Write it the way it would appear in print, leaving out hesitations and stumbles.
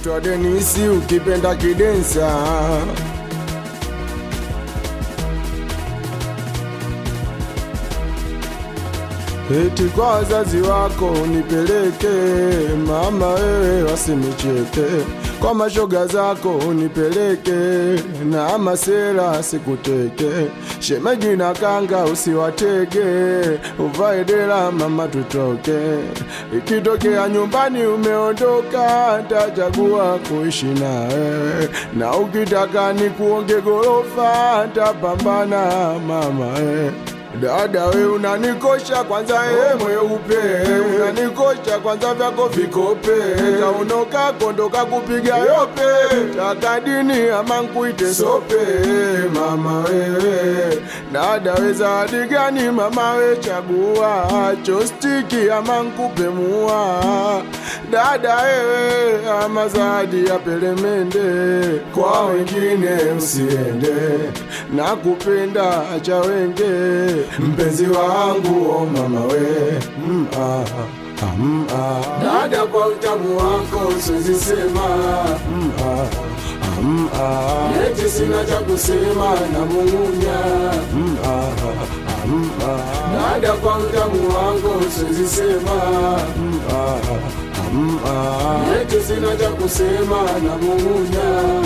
naitwa Denisi ukipenda kidensa. Eti kwa wazazi wako unipeleke, mama wewe wasinicheke. Kwa mashoga zako unipeleke, na masera sikuteke. Shemeji na kanga usiwatege, uvae dela mama tutoke. Ikitokea nyumbani umeondoka, nitachagua kuishi nawe. Na ukitaka nikuonge gorofa, nitapambana mama Dada we unanikosha kwanza mweupe, unanikosha kwanza vyako vikope. Kaunoka kondoka kupiga yope, takadini ama nkuite sope. Mama wewe, dada we zawadi gani mama we chagua. Chostiki ama nkupe mua. Dada wewe ama zawadi ya pelemende. Kwa wengine usiende, nakupenda acha wenge. Mpenzi wangu oh mama we dada kwa utamu wako siwezi sema eti sina cha kusema na mumunya dada kwa utamu wako siwezi sema eti sina cha kusema na mumunya